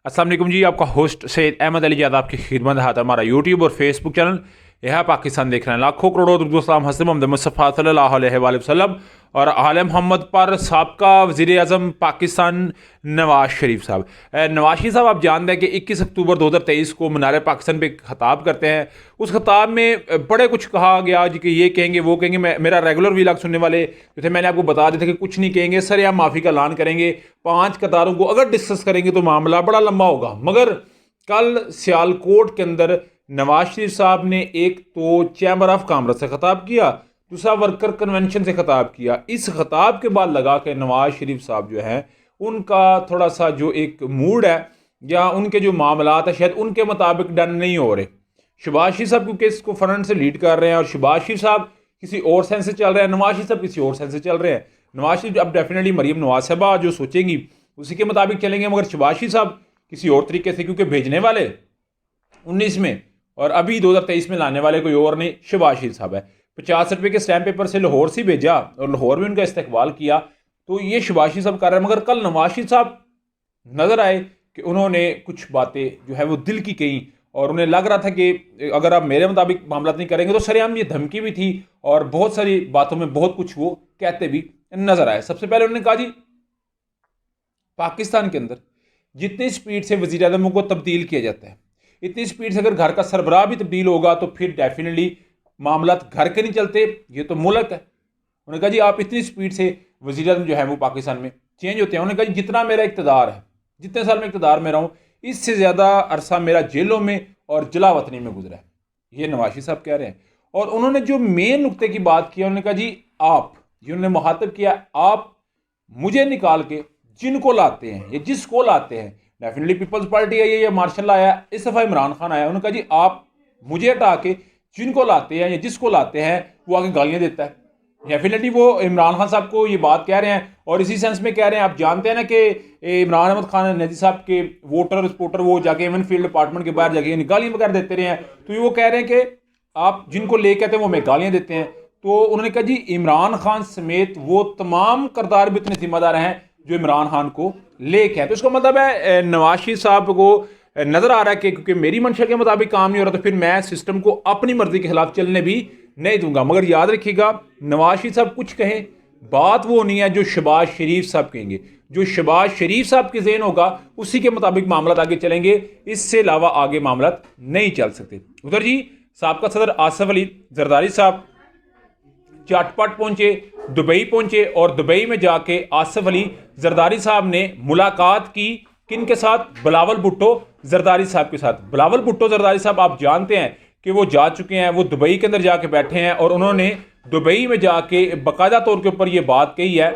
अस्सलाम वालेकुम जी, आपका होस्ट सैयद अहमद अली ज़्यादा आपकी खिदमत है। हमारा यूट्यूब और फेसबुक चैनल यह पाकिस्तान देख रहे हैं। लाखों करोड़ों दुरुद हज़रत मोहम्मद मुस्तफ़ा सल्लल्लाहु अलैहि वसल्लम और आले मोहम्मद पर साबका वज़ीर आज़म पाकिस्तान नवाज शरीफ साहब। नवाज शरीफ साहब आप जानते हैं कि 21 अक्टूबर 2023 को मीनार पाकिस्तान पे खिताब करते हैं। उस खिताब में बड़े कुछ कहा गया जी कि ये कहेंगे वो कहेंगे। मेरा रेगुलर व्लॉग सुनने वाले जो थे मैंने आपको बता दिया था कि कुछ नहीं कहेंगे, सरेआम माफ़ी का ऐलान करेंगे। 5 कतारों को अगर डिस्कस करेंगे तो मामला बड़ा लंबा होगा। मगर कल सियालकोट के अंदर नवाज शरीफ साहब ने एक तो चैम्बर ऑफ कॉमर्स से खिताब किया, दूसरा वर्कर कन्वेंशन से खिताब किया। इस खिताब के बाद लगा कि नवाज शरीफ साहब जो हैं उनका थोड़ा सा जो एक मूड है या उनके जो मामलात है शायद उनके मुताबिक डन नहीं हो रहे। शहबाज शरीफ साहब क्योंकि इसको फ्रंट से लीड कर रहे हैं और शहबाज शरीफ साहब किसी और सेंस से चल रहे हैं, नवाज शरीफ साहब किसी और सेंस से चल रहे हैं। नवाज शरीफ अब डेफिनेटली मरीम नवाज साहबा जो सोचेंगी उसी के मुताबिक चलेंगे, मगर शहबाज शरीफ साहब किसी और तरीके से, क्योंकि भेजने वाले 19 में और अभी 2023 में लाने वाले कोई और नहीं शहबाज शरीफ साहब है। 50 रुपये के स्टैम्प पेपर से लाहौर से भेजा और लाहौर में उनका इस्तकबाल किया, तो ये शहबाज शरीफ साहब कर रहे हैं। मगर कल नवाज शरीफ साहब नजर आए कि उन्होंने कुछ बातें जो है वो दिल की कही और उन्हें लग रहा था कि अगर आप मेरे मुताबिक मामला नहीं करेंगे तो सरेआम ये धमकी भी थी और बहुत सारी बातों में बहुत कुछ वो कहते भी नजर आए। सबसे पहले उन्होंने कहा जी पाकिस्तान के अंदर जितनी स्पीड से वज़ीर आज़म को तब्दील किया जाता है, इतनी स्पीड से अगर घर का सरबराह भी तब्दील होगा तो फिर डेफिनेटली मामला घर के नहीं चलते, ये तो मुल्क है। उन्होंने कहा जी आप इतनी स्पीड से वज़ीर आज़म जो है वो पाकिस्तान में चेंज होते हैं। उन्होंने कहा जी जितना मेरा इक़्तिदार है, जितने साल में इक़्तिदार में रहा हूँ, इससे ज़्यादा अरसा मेरा जेलों में और जलावतनी में गुजरा है। ये नवाज शरीफ साहब कह रहे हैं। और उन्होंने जो मेन नुक्ते की बात की, उन्होंने कहा जी आप, जिन्होंने मुखातब किया, आप मुझे निकाल के जिनको लाते हैं या जिसको लाते हैं, डेफिनेटली पीपल्स पार्टी आई है या मार्शल आया, इस दफ़ा इमरान खान आया, उन्होंने कहा जी आप मुझे हटा के जिनको लाते हैं या जिसको लाते हैं वो आगे गालियां देता है। डेफिनेटली वो इमरान खान साहब को ये बात कह रहे हैं और इसी सेंस में कह रहे हैं। आप जानते हैं ना कि इमरान अहमद खान नजी साहब के वोटर स्पोर्टर वो जाके इवन फील्ड डिपार्टमेंट के बाहर जाके गालियां वगैरह देते रहे हैं, तो वो कह रहे हैं कि आप जिनको ले कहते हैं वो हमें गालियां देते हैं। तो उन्होंने कहा जी इमरान खान समेत वो तमाम करदार भी इतने जिम्मेदार हैं जो इमरान खान को लेके हैं। तो इसका मतलब है नवाज शरीफ साहब को नजर आ रहा है कि क्योंकि मेरी मंशा के मुताबिक काम नहीं हो रहा तो फिर मैं सिस्टम को अपनी मर्जी के खिलाफ चलने भी नहीं दूंगा। मगर याद रखिएगा नवाज शरीफ साहब कुछ कहें, बात वो नहीं है जो शहबाज शरीफ साहब कहेंगे। जो शहबाज शरीफ साहब के ज़हन होगा उसी के मुताबिक मामला आगे चलेंगे, इससे अलावा आगे मामला नहीं चल सकते। उधर जी साबका सदर आसिफ अली जरदारी साहब चटपट पहुंचे, दुबई पहुंचे और दुबई में जाके आसिफ अली जरदारी साहब ने मुलाकात की किन के साथ? बिलावल भुट्टो जरदारी साहब के साथ। बिलावल भुट्टो जरदारी साहब आप जानते हैं कि वो जा चुके हैं, वो दुबई के अंदर जाके बैठे हैं और उन्होंने दुबई में जाके बाकायदा तौर के ऊपर ये बात कही है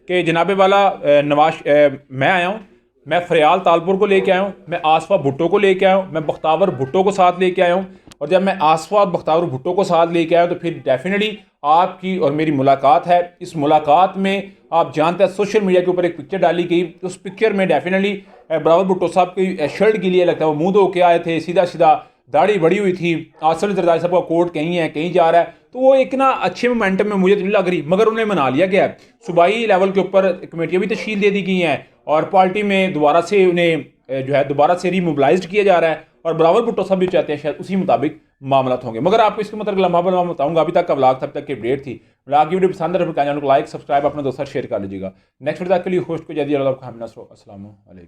कि जनाबे वाला नवाज मैं आया हूँ, मैं फरियाल तालपुर को लेके आया हूँ, मैं आसफा भुट्टो को लेके आया हूँ, मैं बख्तावर भुट्टो को साथ लेके आया हूँ। और जब मैं आसफा और बख्तावर भुट्टो को साथ लेके आया हूँ तो फिर डेफिनेटली आपकी और मेरी मुलाकात है। इस मुलाकात में आप जानते हैं सोशल मीडिया के ऊपर एक पिक्चर डाली गई, उस पिक्चर में डेफिनेटली बिलावल भुट्टो साहब की शर्ट के लिए लगता है वो मुंह धो के आए थे, सीधा सीधा दाढ़ी बड़ी हुई थी। आसिफ अली जरदारी साहब का कोर्ट कहीं है कहीं जा रहा है, तो वो एक ना अच्छे मोमेंटम में मुझे तो नहीं लग रही। मगर उन्हें मना लिया गया है, सूबाई लेवल के ऊपर कमेटियाँ भी तश्कील दे दी गई हैं और पार्टी में दोबारा से उन्हें जो है दोबारा से रीमोबलाइज किया जा रहा है और बिलावल भुट्टो साहब भी चाहते हैं शायद उसी मुताबिक मामला होंगे। मगर आपको इसके मतलब लम्हा बलमा बताऊंगा। अभी तक का व्लॉग तब तक की अपडेट थी। व्लॉग की वीडियो पसंद है तो चैनल को लाइक सब्सक्राइब अपने दोस्तों शेयर कर लीजिएगा। नेक्स्ट वीडियो तक के लिए होस्ट को जल्दी अस्सलाम वालेकुम।